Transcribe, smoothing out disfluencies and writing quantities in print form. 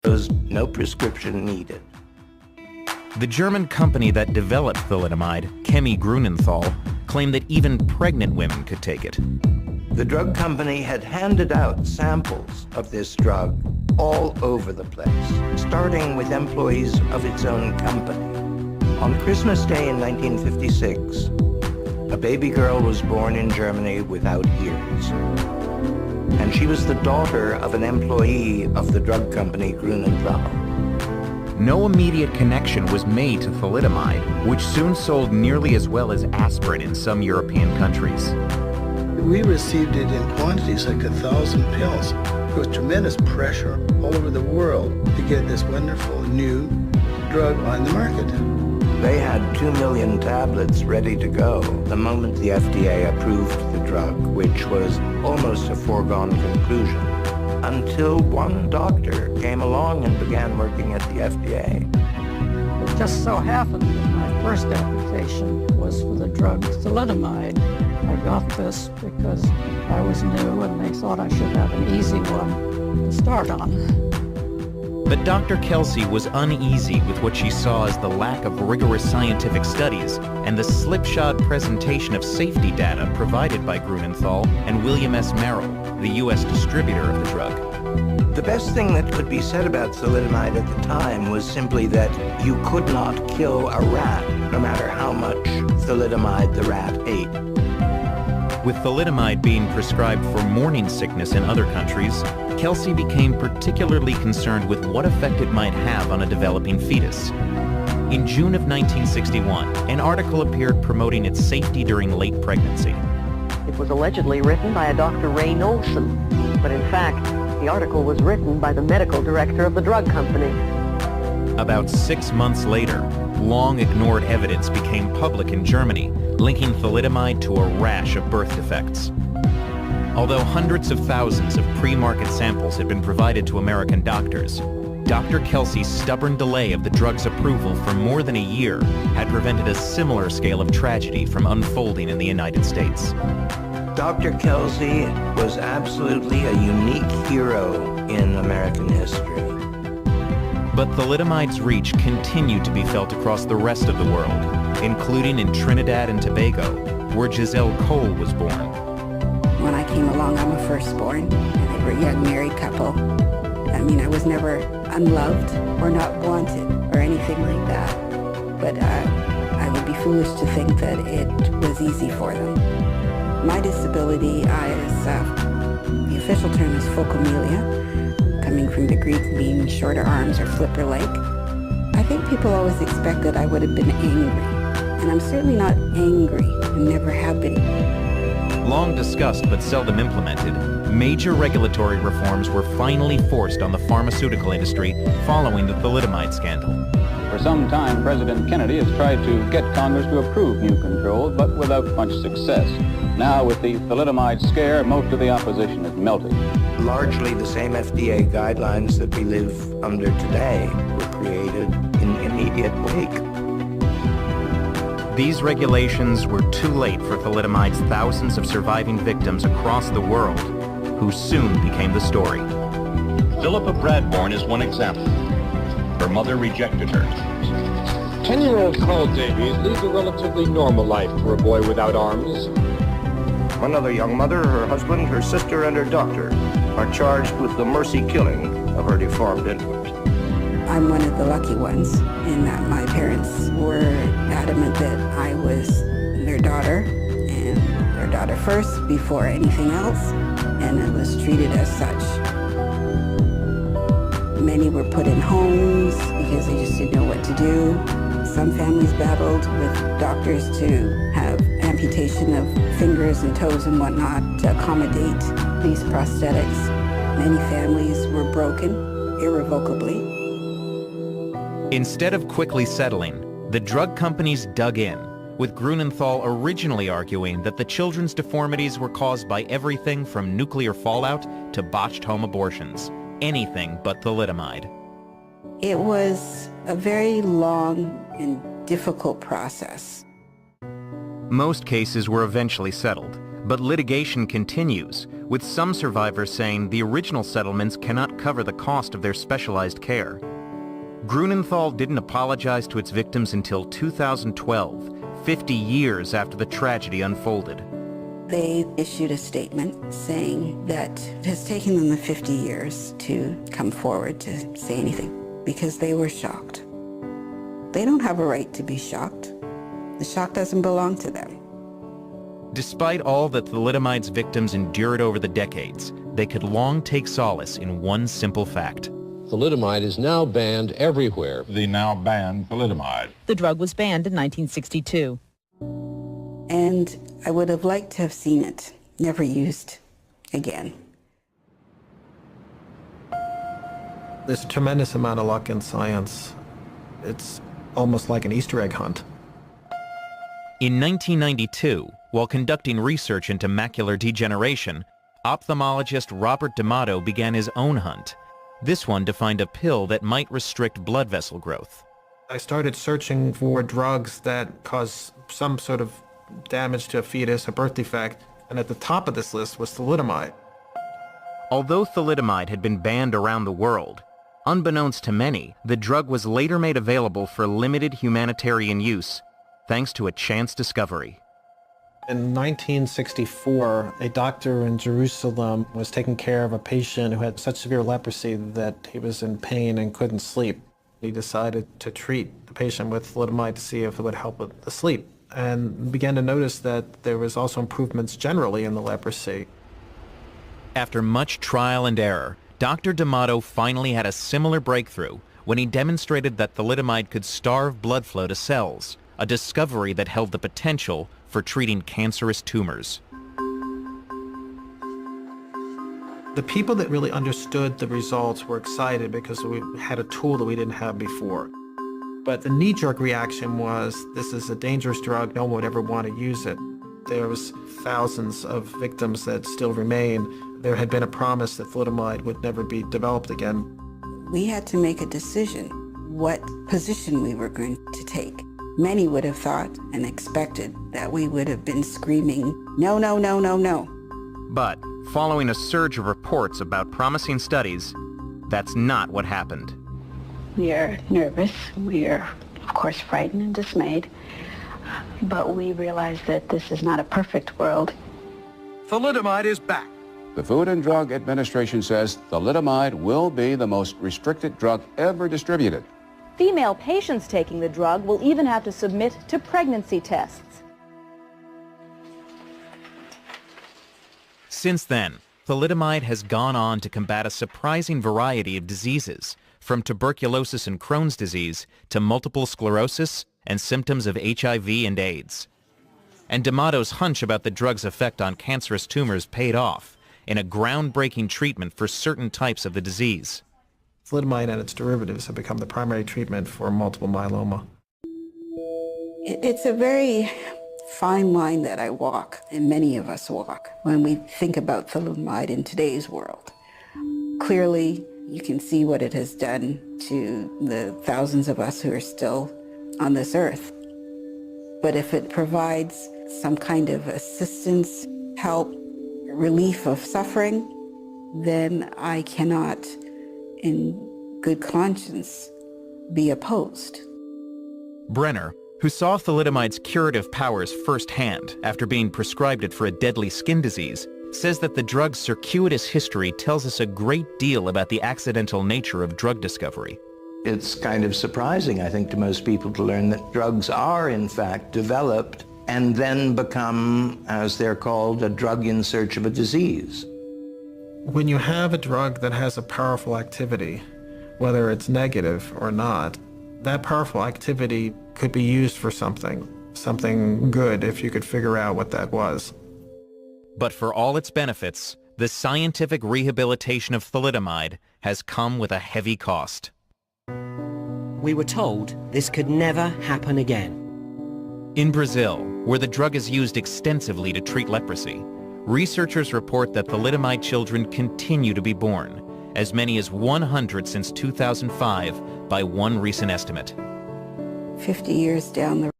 was no prescription needed. The German company that developed thalidomide, Chemie Grunenthal, claimed that even pregnant women could take it. The drug company had handed out samples of this drug all over the place, starting with employees of its own company. On Christmas Day in 1956, a baby girl was born in Germany without ears. And she was the daughter of an employee of the drug company Grunenthal. No immediate connection was made to thalidomide, which soon sold nearly as well as aspirin in some European countries. We received it in quantities like 1,000 pills. There was tremendous pressure all over the world to get this wonderful new drug on the market. They had 2 million tablets ready to go the moment the FDA approved the drug, which was almost a foregone conclusion, until one doctor came along and began working at the FDA. It just so happened that my first application was for the drug thalidomide. I got this because I was new and they thought I should have an easy one to start on. But Dr. Kelsey was uneasy with what she saw as the lack of rigorous scientific studies and the slipshod presentation of safety data provided by Grunenthal and William S. Merrill, the U.S. distributor of the drug. The best thing that could be said about thalidomide at the time was simply that you could not kill a rat, no matter how much thalidomide the rat ate. With thalidomide being prescribed for morning sickness in other countries, Kelsey became particularly concerned with what effect it might have on a developing fetus. In June of 1961, an article appeared promoting its safety during late pregnancy. It was allegedly written by a Dr. Ray Nolson, but in fact, the article was written by the medical director of the drug company. About 6 months later, long-ignored evidence became public in Germany, linking thalidomide to a rash of birth defects. Although hundreds of thousands of pre-market samples had been provided to American doctors, Dr. Kelsey's stubborn delay of the drug's approval for more than a year had prevented a similar scale of tragedy from unfolding in the United States. Dr. Kelsey was absolutely a unique hero in American history. But thalidomide's reach continued to be felt across the rest of the world, including in Trinidad and Tobago, where Giselle Cole was born. When I came along, I'm a firstborn, and they were a young married couple. I mean, I was never unloved or not wanted or anything like that. But I would be foolish to think that it was easy for them. My disability is, the official term is phocomelia, coming from the Greek meaning shorter arms or flipper-like. I think people always expect that I would have been angry, and I'm certainly not angry and never have been. Long discussed but seldom implemented, major regulatory reforms were finally forced on the pharmaceutical industry following the thalidomide scandal. For some time, President Kennedy has tried to get Congress to approve new controls, but without much success. Now, with the thalidomide scare, most of the opposition is melting. Largely the same FDA guidelines that we live under today were created in immediate wake. These regulations were too late for thalidomide's thousands of surviving victims across the world, who soon became the story. Philippa Bradbourne is one example. Her mother rejected her. 10-year-old Carl Davies leads a relatively normal life for a boy without arms. Another young mother, her husband, her sister, and her doctor are charged with the mercy killing of her deformed infant. I'm one of the lucky ones in that my parents were adamant that I was their daughter, and their daughter first before anything else, and it was treated as such. Many were put in homes because they just didn't know what to do. Some families battled with doctors to have amputation of fingers and toes and whatnot to accommodate these prosthetics. Many families were broken irrevocably. Instead of quickly settling, the drug companies dug in, with Grunenthal originally arguing that the children's deformities were caused by everything from nuclear fallout to botched home abortions, anything but thalidomide. It was a very long and difficult process. Most cases were eventually settled, but litigation continues, with some survivors saying the original settlements cannot cover the cost of their specialized care. Grunenthal didn't apologize to its victims until 2012, 50 years after the tragedy unfolded. They issued a statement saying that it has taken them the 50 years to come forward to say anything because they were shocked. They don't have a right to be shocked. The shock doesn't belong to them. Despite all that thalidomide's victims endured over the decades, they could long take solace in one simple fact. Thalidomide is now banned everywhere. The now banned thalidomide. The drug was banned in 1962. And I would have liked to have seen it never used again. There's a tremendous amount of luck in science. It's almost like an Easter egg hunt. In 1992, while conducting research into macular degeneration, ophthalmologist Robert D'Amato began his own hunt. This one to find a pill that might restrict blood vessel growth. I started searching for drugs that cause some sort of damage to a fetus, a birth defect, and at the top of this list was thalidomide. Although thalidomide had been banned around the world, unbeknownst to many, the drug was later made available for limited humanitarian use, thanks to a chance discovery. In 1964, a doctor in Jerusalem was taking care of a patient who had such severe leprosy that he was in pain and couldn't sleep. He decided to treat the patient with thalidomide to see if it would help with the sleep, and began to notice that there was also improvements generally in the leprosy. After much trial and error, Dr. D'Amato finally had a similar breakthrough when he demonstrated that thalidomide could starve blood flow to cells, a discovery that held the potential for treating cancerous tumors. The people that really understood the results were excited because we had a tool that we didn't have before. But the knee-jerk reaction was, this is a dangerous drug, no one would ever want to use it. There was thousands of victims that still remain. There had been a promise that thalidomide would never be developed again. We had to make a decision what position we were going to take. Many would have thought and expected that we would have been screaming, no, no, no, no, no. But following a surge of reports about promising studies, that's not what happened. We are nervous. We are, of course, frightened and dismayed. But we realize that this is not a perfect world. Thalidomide is back. The Food and Drug Administration says thalidomide will be the most restricted drug ever distributed. Female patients taking the drug will even have to submit to pregnancy tests. Since then, thalidomide has gone on to combat a surprising variety of diseases, from tuberculosis and Crohn's disease to multiple sclerosis and symptoms of HIV and AIDS. And D'Amato's hunch about the drug's effect on cancerous tumors paid off in a groundbreaking treatment for certain types of the disease. Thalidomide and its derivatives have become the primary treatment for multiple myeloma. It's a very fine line that I walk, and many of us walk, when we think about thalidomide in today's world. Clearly, you can see what it has done to the thousands of us who are still on this earth. But if it provides some kind of assistance, help, relief of suffering, then I cannot, in good conscience, be opposed. Brenner, who saw thalidomide's curative powers firsthand after being prescribed it for a deadly skin disease, says that the drug's circuitous history tells us a great deal about the accidental nature of drug discovery. It's kind of surprising, I think, to most people to learn that drugs are, in fact, developed and then become, as they're called, a drug in search of a disease. When you have a drug that has a powerful activity, whether it's negative or not, that powerful activity could be used for something good if you could figure out what that was. But for all its benefits, the scientific rehabilitation of thalidomide has come with a heavy cost. We were told this could never happen again. In Brazil, where the drug is used extensively to treat leprosy, researchers report that thalidomide children continue to be born, as many as 100 since 2005 by one recent estimate. 50 years down the